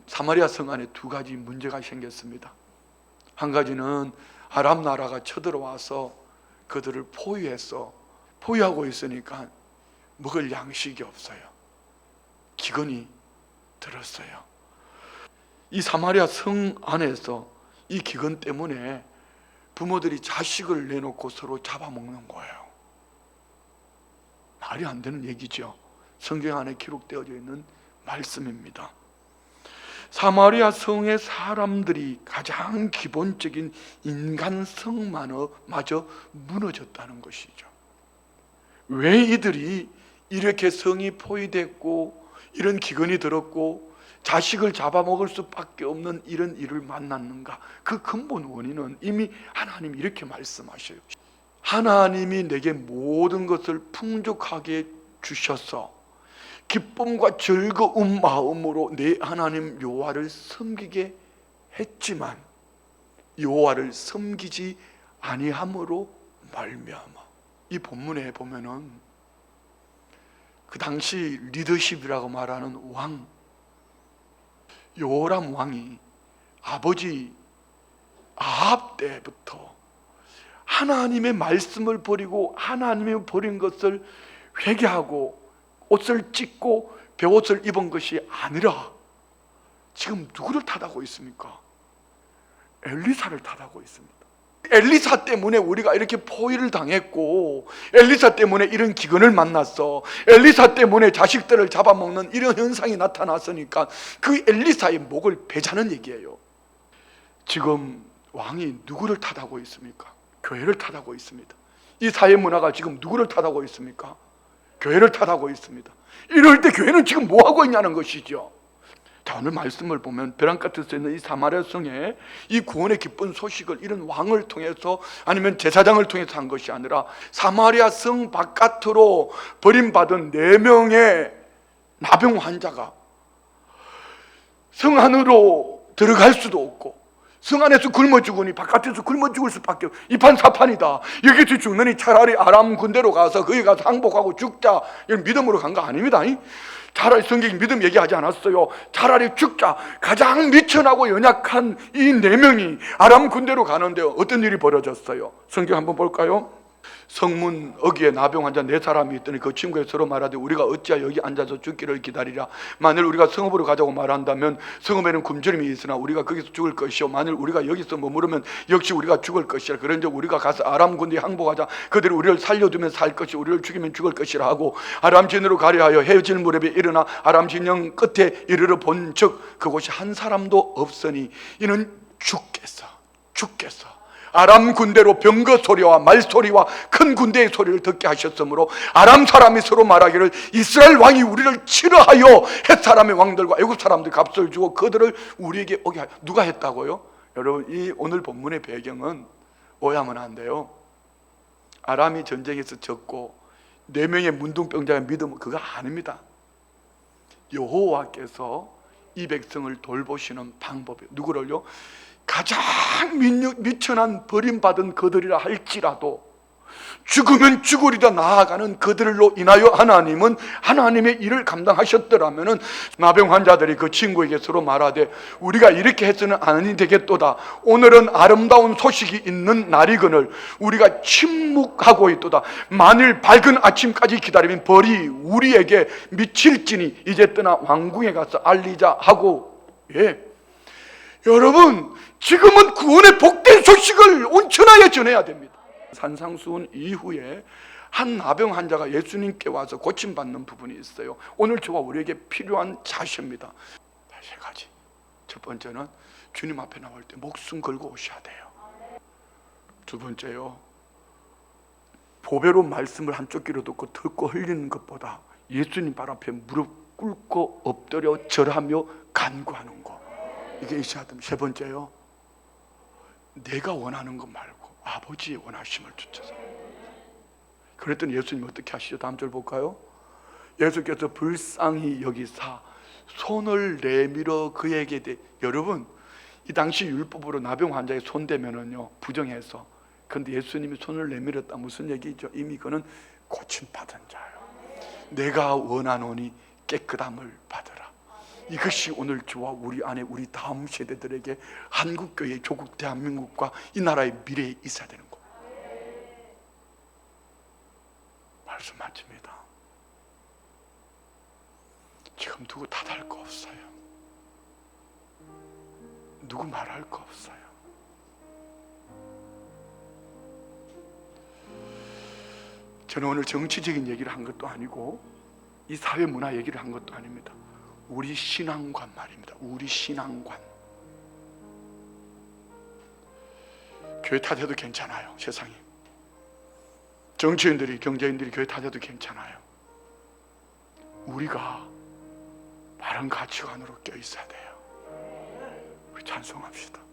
사마리아 성 안에 두 가지 문제가 생겼습니다. 한 가지는 아람 나라가 쳐들어와서 그들을 포위하고 있으니까 먹을 양식이 없어요. 기근이 들었어요. 이 사마리아 성 안에서 이 기근 때문에 부모들이 자식을 내놓고 서로 잡아먹는 거예요. 말이 안 되는 얘기죠. 성경 안에 기록되어져 있는 말씀입니다. 사마리아 성의 사람들이 가장 기본적인 인간성마저 무너졌다는 것이죠. 왜 이들이 이렇게 성이 포위됐고 이런 기근이 들었고 자식을 잡아먹을 수밖에 없는 이런 일을 만났는가? 그 근본 원인은 이미 하나님이 이렇게 말씀하셔요. 하나님이 내게 모든 것을 풍족하게 주셔서 기쁨과 즐거운 마음으로 내 하나님 여호와를 섬기게 했지만 여호와를 섬기지 아니함으로 말미암아. 이 본문에 보면은 그 당시 리더십이라고 말하는 왕 요람 왕이 아버지 아합 때부터 하나님의 말씀을 버리고 하나님이 버린 것을 회개하고 옷을 찢고 베옷을 입은 것이 아니라 지금 누구를 탓하고 있습니까? 엘리사를 탓하고 있습니다. 엘리사 때문에 우리가 이렇게 포위를 당했고 엘리사 때문에 이런 기근을 만났어. 엘리사 때문에 자식들을 잡아먹는 이런 현상이 나타났으니까 그 엘리사의 목을 베자는 얘기예요. 지금 왕이 누구를 탓하고 있습니까? 교회를 탓하고 있습니다. 이 사회 문화가 지금 누구를 탓하고 있습니까? 교회를 탓하고 있습니다. 이럴 때 교회는 지금 뭐 하고 있냐는 것이죠. 자, 오늘 말씀을 보면 벼랑끝에 서 있는 이 사마리아 성에 이 구원의 기쁜 소식을 이런 왕을 통해서 아니면 제사장을 통해서 한 것이 아니라 사마리아 성 바깥으로 버림받은 4명의 나병 환자가 성 안으로 들어갈 수도 없고 성 안에서 굶어 죽으니 바깥에서 굶어 죽을 수밖에 없고 이판사판이다. 여기서 죽느니 차라리 아람 군대로 가서 거기 가서 항복하고 죽자. 이런 믿음으로 간 거 아닙니다. 차라리 성경이 믿음 얘기하지 않았어요. 차라리 죽자. 가장 미천하고 연약한 이 4명이 아람 군대로 가는데 어떤 일이 벌어졌어요? 성경 한번 볼까요? 성문 어귀에 나병 환자 4사람이 있더니 그 친구에 서로 말하되 우리가 어찌하여 여기 앉아서 죽기를 기다리라. 만일 우리가 성읍으로 가자고 말한다면 성읍에는 굶주림이 있으나 우리가 거기서 죽을 것이요 만일 우리가 여기서 머무르면 역시 우리가 죽을 것이라. 그런즉 우리가 가서 아람 군대에 항복하자. 그들이 우리를 살려두면 살 것이 우리를 죽이면 죽을 것이라 하고 아람 진으로 가려 하여 헤어질 무렵에 일어나 아람 진영 끝에 이르러 본즉 그곳이 한 사람도 없으니 이는 죽겠어. 아람 군대로 병거 소리와 말소리와 큰 군대의 소리를 듣게 하셨으므로 아람 사람이 서로 말하기를 이스라엘 왕이 우리를 치러하여 헷 사람의 왕들과 애굽 사람들 값을 주고 그들을 우리에게 오게 하여. 누가 했다고요? 여러분, 이 오늘 본문의 배경은 오해하면 안 돼요. 아람이 전쟁에서 졌고 4명의 문둥병자가 믿으면 그거 아닙니다. 여호와께서 이 백성을 돌보시는 방법이에요. 누구를요? 가장 미천한 버림받은 그들이라 할지라도 죽으면 죽으리다 나아가는 그들로 인하여 하나님은 하나님의 일을 감당하셨더라면 나병 환자들이 그 친구에게 서로 말하되 우리가 이렇게 해서는 아니 되겠도다. 오늘은 아름다운 소식이 있는 날이거늘 우리가 침묵하고 있도다. 만일 밝은 아침까지 기다리면 벌이 우리에게 미칠지니 이제 떠나 왕궁에 가서 알리자 하고. 여러분, 지금은 구원의 복된 소식을 온천하에 전해야 됩니다. 산상수훈 이후에 한 나병 환자가 예수님께 와서 고침받는 부분이 있어요. 오늘 저와 우리에게 필요한 자세입니다. 3가지. 첫 번째는 주님 앞에 나올 때 목숨 걸고 오셔야 돼요. 두 번째요, 보배로 말씀을 한쪽 귀로 듣고 흘리는 것보다 예수님 발 앞에 무릎 꿇고 엎드려 절하며 간구하는 것, 이게 있어야 됩니다. 세 번째요, 내가 원하는 것 말고 아버지의 원하심을 쫓아서. 그랬더니 예수님 어떻게 하시죠? 다음 절 볼까요? 예수께서 불쌍히 여기사 손을 내밀어 그에게 여러분, 이 당시 율법으로 나병 환자의 손 대면은요 부정해서. 그런데 예수님이 손을 내밀었다 무슨 얘기죠? 이미 그는 고침받은 자예요. 내가 원하노니 깨끗함을 받으라. 이것이 오늘 저와 우리 안에 우리 다음 세대들에게 한국교회, 조국 대한민국과 이 나라의 미래에 있어야 되는 거. 말씀 맞습니다. 지금 누구 탓할 거 없어요. 누구 말할 거 없어요. 저는 오늘 정치적인 얘기를 한 것도 아니고 이 사회 문화 얘기를 한 것도 아닙니다. 우리 신앙관 말입니다. 우리 신앙관. 교회 탓해도 괜찮아요. 세상이. 정치인들이, 경제인들이 교회 탓해도 괜찮아요. 우리가 바른 가치관으로 껴있어야 돼요. 우리 찬송합시다.